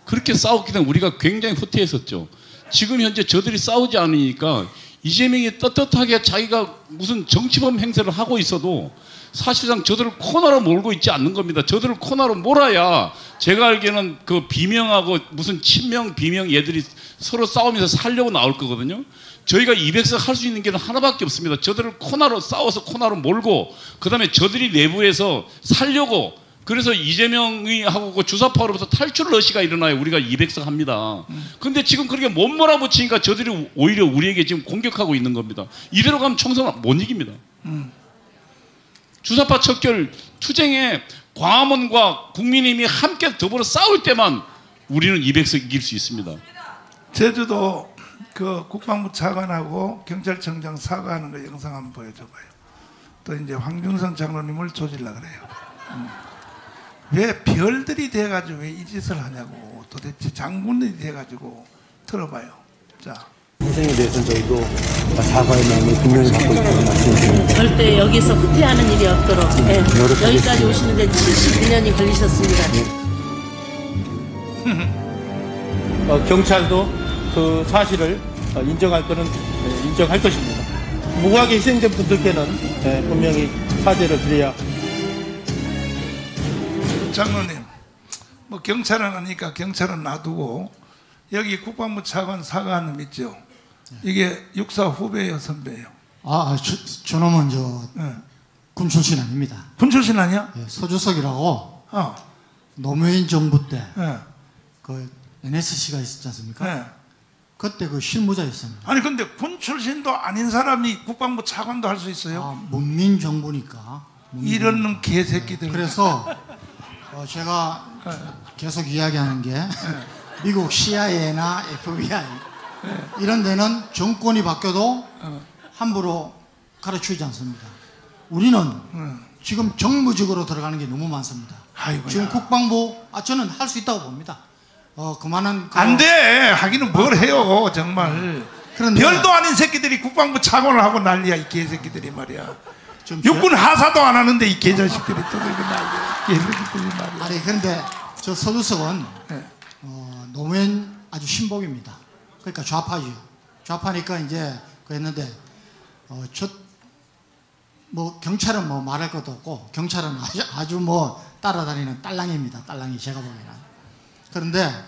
그렇게 싸웠기 때문에 우리가 굉장히 후퇴했었죠. 지금 현재 저들이 싸우지 않으니까 이재명이 떳떳하게 자기가 무슨 정치범 행세를 하고 있어도 사실상 저들을 코너로 몰고 있지 않는 겁니다. 저들을 코너로 몰아야 제가 알기에는 그 비명하고 무슨 친명 비명 얘들이 서로 싸우면서 살려고 나올 거거든요. 저희가 200석 할 수 있는 길은 하나밖에 없습니다. 저들을 코너로 싸워서 코너로 몰고 그 다음에 저들이 내부에서 살려고, 그래서 이재명이 하고 그 주사파로부터 탈출 러시가 일어나요. 우리가 200석 합니다. 근데 지금 그렇게 못 몰아붙이니까 저들이 오히려 우리에게 지금 공격하고 있는 겁니다. 이대로 가면 총선은 못 이깁니다. 주사파 척결 투쟁에 광화문과 국민의힘이 함께 더불어 싸울 때만 우리는 200석 이길 수 있습니다. 제주도 그 국방부 차관하고 경찰청장 사과하는 거 영상 한번 보여줘봐요. 또 이제 황준성 장로님을 조질라 그래요. 왜 별들이 돼가지고 왜 이 짓을 하냐고, 도대체 장군들이 돼가지고 들어봐요. 자. 희생에 대해서는 저희도 사과의 마음을 분명히 갖고 있다는 말씀드립니다. 절대 여기서 후퇴하는 일이 없도록 여기까지 오시는데 72년이 걸리셨습니다. 경찰도 그 사실을 인정할 거는 인정할 것입니다. 무고하게 희생된 분들께는 분명히 사죄를 드려야. 장로님, 뭐 경찰은 하니까 경찰은 놔두고 여기 국방부 차관 사과하는 놈 있죠? 이게 육사 후배예요, 선배예요? 저놈은 군 출신 아닙니다. 군 출신 아니야? 예, 서주석이라고 노무현 정부 때 그 NSC가 있었지 않습니까? 그때 그 실무자였습니다. 아니 근데 군 출신도 아닌 사람이 국방부 차관도 할 수 있어요? 문민정부니까. 이런 놈 개새끼들. 그래서 제가 계속 이야기하는 게 미국 CIA나 FBI 이런 데는 정권이 바뀌어도 함부로 가르치지 않습니다. 우리는 지금 정무직으로 들어가는 게 너무 많습니다. 아이고야. 지금 국방부 저는 할 수 있다고 봅니다. 그만한 안 돼. 하기는 뭘 해요, 정말. 그런데 별도 아닌 새끼들이 국방부 차관을 하고 난리야, 이 개새끼들이 말이야. 육군 하사도 안 하는데 이 개자식들이 떠들고 난리야. 개새끼들이 말이야. 아니 그런데 저 서주석은 노무현 아주 신복입니다. 그러니까 좌파죠. 좌파니까 이제 그랬는데 뭐 경찰은 뭐 말할 것도 없고 경찰은 아주 뭐 따라다니는 딸랑입니다. 딸랑이 제가 보기에는. 그런데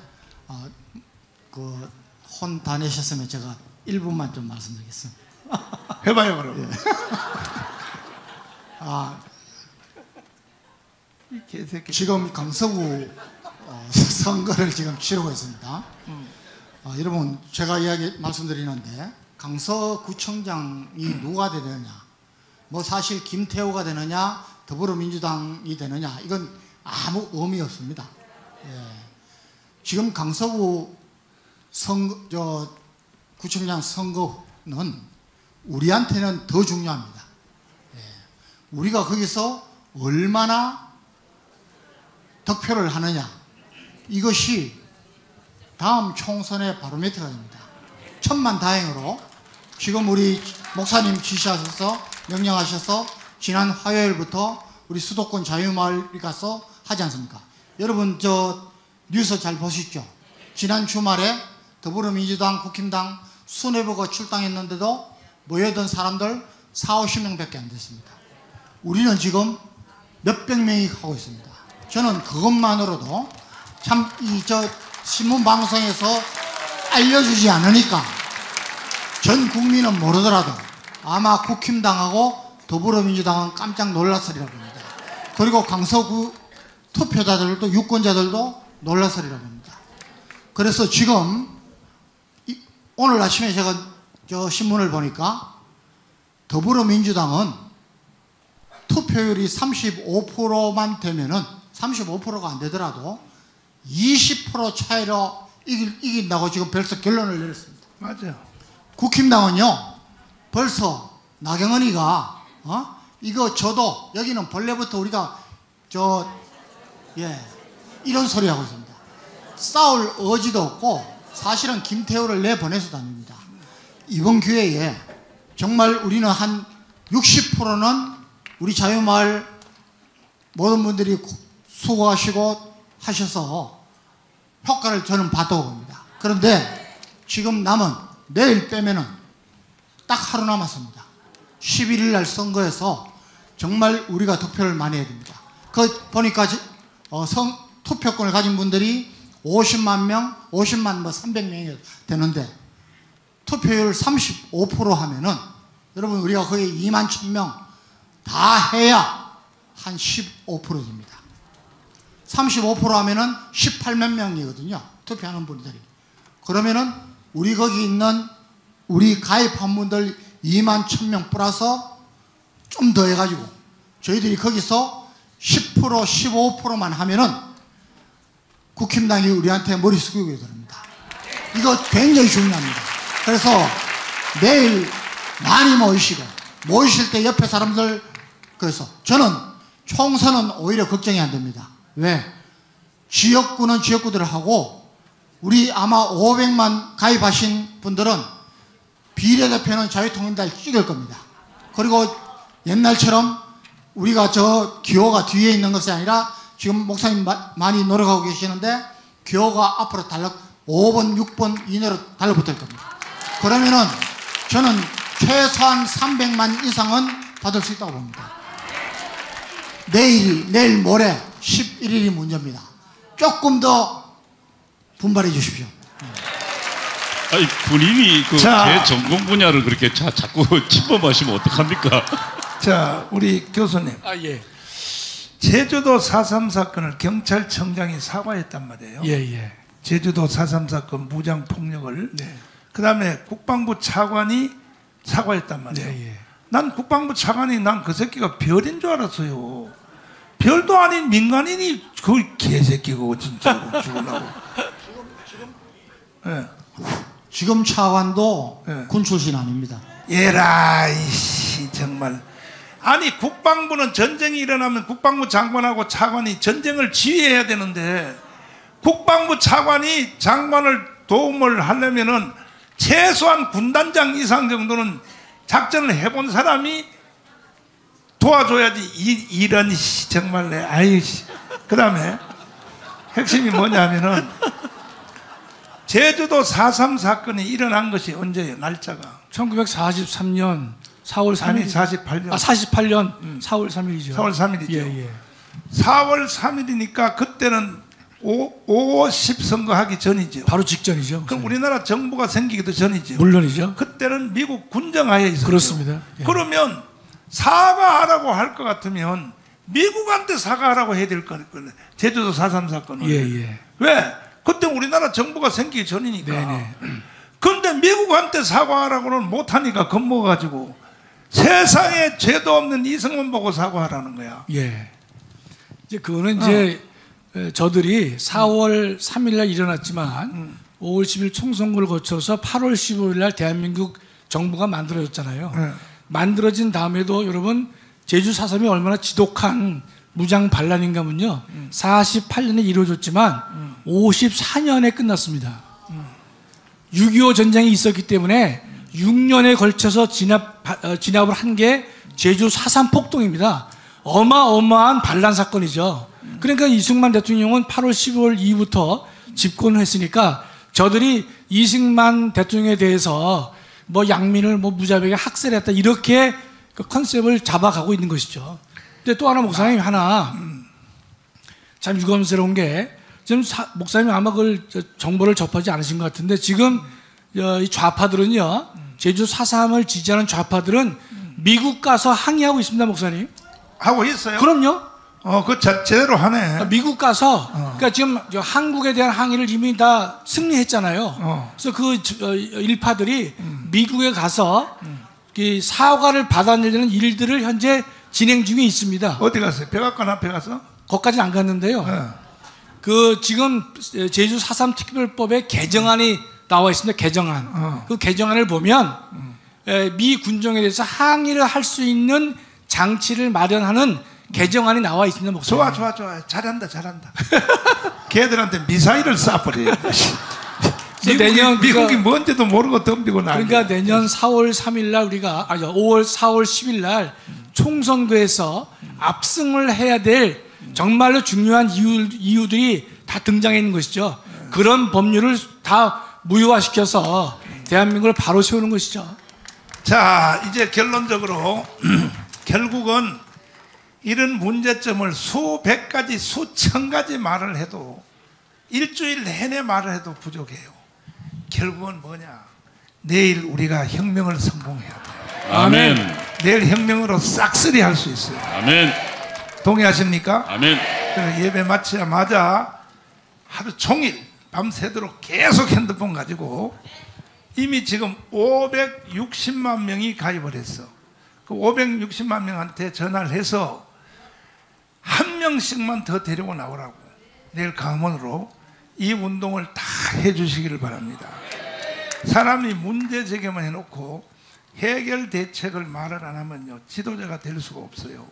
그 혼 다 내셨으면 제가 1분만 좀 말씀드리겠습니다. 해봐요 그럼. 이 개새끼. 지금 강서구 선거를 지금 치르고 있습니다. 여러분 제가 말씀드리는데 강서구청장이 누가 되느냐, 뭐 사실 김태호가 되느냐 더불어민주당이 되느냐 이건 아무 의미 없습니다. 지금 강서구 구청장 선거는 우리한테는 더 중요합니다. 우리가 거기서 얼마나 득표를 하느냐, 이것이 다음 총선의 바로미터가 됩니다. 천만다행으로 지금 우리 목사님 지시하셔서 명령하셔서 지난 화요일부터 우리 수도권 자유마을에 가서 하지 않습니까? 여러분 저 뉴스 잘 보시죠. 지난 주말에 더불어민주당, 국힘당 수뇌부가 출당했는데도 모여든 사람들 40~50명밖에 안 됐습니다. 우리는 지금 몇백 명이 하고 있습니다. 저는 그것만으로도 참 저 신문 방송에서 알려주지 않으니까 전 국민은 모르더라도 아마 국힘당하고 더불어민주당은 깜짝 놀랐으리라 봅니다. 그리고 강서구 투표자들도 유권자들도 놀랐으리라 봅니다. 그래서 지금 오늘 아침에 제가 저 신문을 보니까 더불어민주당은 투표율이 35%만 되면은 35%가 안 되더라도 20% 차이로 이긴다고 지금 벌써 결론을 내렸습니다. 맞아요. 국힘당은요 벌써 나경원이가 이거 저도 여기는 본래부터 우리가 이런 소리 하고 있습니다. 싸울 의지도 없고 사실은 김태우를 내보내서 다닙니다. 이번 기회에 정말 우리는 한 60%는 우리 자유마을 모든 분들이 수고하시고 하셔서 효과를 저는 봤다고 봅니다. 그런데 지금 남은 내일 빼면은 딱 하루 남았습니다. 11일 날 선거에서 정말 우리가 득표를 많이 해야 됩니다. 보니까 투표권을 가진 분들이 50만 명, 50만 300명이 되는데 투표율 35% 하면은 여러분 우리가 거의 2만 1000명 다 해야 한 15%입니다. 35% 하면은 18만 명이거든요. 투표하는 분들이. 그러면은 우리 거기 있는 우리 가입한 분들 2만 1000명 플러스 좀 더 해가지고 저희들이 거기서 10% 15%만 하면은 국힘당이 우리한테 머리 숙이게 됩니다. 이거 굉장히 중요합니다. 그래서 내일 많이 모이실 때 옆에 사람들 그래서 저는 총선은 오히려 걱정이 안 됩니다. 왜? 지역구는 지역구대로 하고 우리 아마 500만 가입하신 분들은 비례대표는 자유통일당 찍을 겁니다. 그리고 옛날처럼 우리가 저 기호가 뒤에 있는 것이 아니라 지금 목사님 많이 노력하고 계시는데 기호가 앞으로 5번, 6번 이내로 달라붙을 겁니다. 그러면은 저는 최소한 300만 이상은 받을 수 있다고 봅니다. 내일 모레 11일이 문제입니다. 조금 더 분발해 주십시오. 아니 본인이 제 전공 분야를 그렇게 자꾸 침범하시면 어떡합니까? 자, 우리 교수님. 예. 제주도 4.3 사건을 경찰청장이 사과했단 말이에요. 예. 제주도 4.3 사건 무장폭력을. 네. 그 다음에 국방부 차관이 사과했단 말이에요. 예. 난 국방부 차관이 난 그 새끼가 별인 줄 알았어요. 별도 아닌 민간인이 그 개새끼고 진짜로 죽으려고. 네. 지금 차관도 네. 군 출신 아닙니다. 에라이씨 정말. 아니 국방부는 전쟁이 일어나면 국방부 장관하고 차관이 전쟁을 지휘해야 되는데 국방부 차관이 장관을 도움을 하려면은 최소한 군단장 이상 정도는 작전을 해본 사람이 도와줘야지. 이런 정말 내 아이씨. 그 다음에 핵심이 뭐냐면은 제주도 4.3 사건이 일어난 것이 언제예요? 날짜가 1943년 4월 3일. 아니 48년 48년 4월 3일이죠 4월 3일이죠 예. 4월 3일이니까 그때는 50 선거하기 전이죠. 바로 직전이죠. 그럼 우리나라 정부가 생기기도 전이죠. 물론이죠. 그때는 미국 군정하에 있었죠. 그렇습니다. 예. 그러면 사과하라고 할 것 같으면 미국한테 사과하라고 해야 될 거예요. 제주도 4.3 사건을. 예. 왜? 그때 우리나라 정부가 생기기 전이니까. 네네. 그런데 미국한테 사과하라고는 못하니까 겁먹어가지고 세상에 죄도 없는 이승만 보고 사과하라는 거야. 예. 이제 그거는 이제 저들이 4월 3일날 일어났지만 5월 10일 총선거를 거쳐서 8월 15일날 대한민국 정부가 만들어졌잖아요. 만들어진 다음에도 여러분 제주 4.3이 얼마나 지독한 무장 반란인가면요 48년에 이루어졌지만 54년에 끝났습니다. 6.25 전쟁이 있었기 때문에 6년에 걸쳐서 진압을 한 게 제주 4.3 폭동입니다. 어마어마한 반란 사건이죠. 그러니까 이승만 대통령은 8월 15일 이후부터 집권을 했으니까 저들이 이승만 대통령에 대해서 뭐 양민을 뭐 무자비하게 학살했다 이렇게 그 컨셉을 잡아가고 있는 것이죠. 근데 또 하나 목사님 하나 참 유감스러운 게 지금 목사님이 아마 그걸 정보를 접하지 않으신 것 같은데 지금 이 좌파들은요 제주 4.3을 지지하는 좌파들은 미국 가서 항의하고 있습니다. 목사님 하고 있어요? 그럼요. 그 제대로 하네. 미국 가서 그러니까 지금 한국에 대한 항의를 이미 다 승리했잖아요. 그래서 그 일파들이 미국에 가서 사과를 받아내려는 일들을 현재 진행 중에 있습니다. 어디 갔어요? 백악관 앞에 가서? 거기까지는 안 갔는데요. 그 지금 제주 4.3 특별법에 개정안이 나와 있습니다. 개정안. 그 개정안을 보면 미 군정에 대해서 항의를 할 수 있는 장치를 마련하는 개정안이 나와 있습니다. 목사님. 좋아. 잘한다. 걔들한테 미사일을 쏴버려요. 미국이 뭔지도 모르고 덤비고 나니. 그러니까 내년 4월 3일 날 우리가 4월 10일 날 총선거에서 압승을 해야 될 정말로 중요한 이유들이 다 등장해 있는 것이죠. 그런 법률을 다 무효화시켜서 대한민국을 바로 세우는 것이죠. 자, 이제 결론적으로 결국은 이런 문제점을 수백 가지, 수천 가지 말을 해도 일주일 내내 말을 해도 부족해요. 결국은 뭐냐? 내일 우리가 혁명을 성공해야 돼요. 아멘. 내일 혁명으로 싹쓸이 할 수 있어요. 아멘. 동의하십니까? 아멘. 예배 마치자마자 하루 종일 밤새도록 계속 핸드폰 가지고 이미 지금 560만 명이 가입을 했어. 그 560만 명한테 전화를 해서 한 명씩만 더 데리고 나오라고 내일 강원으로 이 운동을 다 해주시기를 바랍니다. 사람이 문제 제기만 해놓고 해결 대책을 말을 안 하면요 지도자가 될 수가 없어요.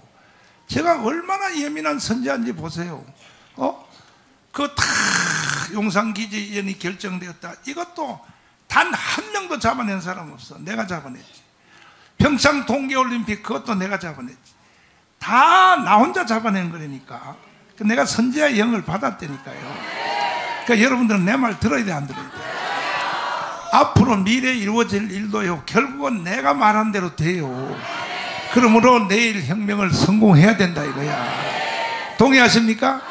제가 얼마나 예민한 선지자인지 보세요. 그 다 용산기지연이 결정되었다. 이것도 단 한 명도 잡아낸 사람 없어. 내가 잡아냈지. 평창 동계올림픽 그것도 내가 잡아냈지. 다 나 혼자 잡아낸 거라니까. 내가 선지자의 영을 받았다니까요. 그러니까 여러분들은 내 말 들어야 돼, 안 들어야 돼? 앞으로 미래에 이루어질 일도요 결국은 내가 말한 대로 돼요. 그러므로 내일 혁명을 성공해야 된다 이거야. 동의하십니까?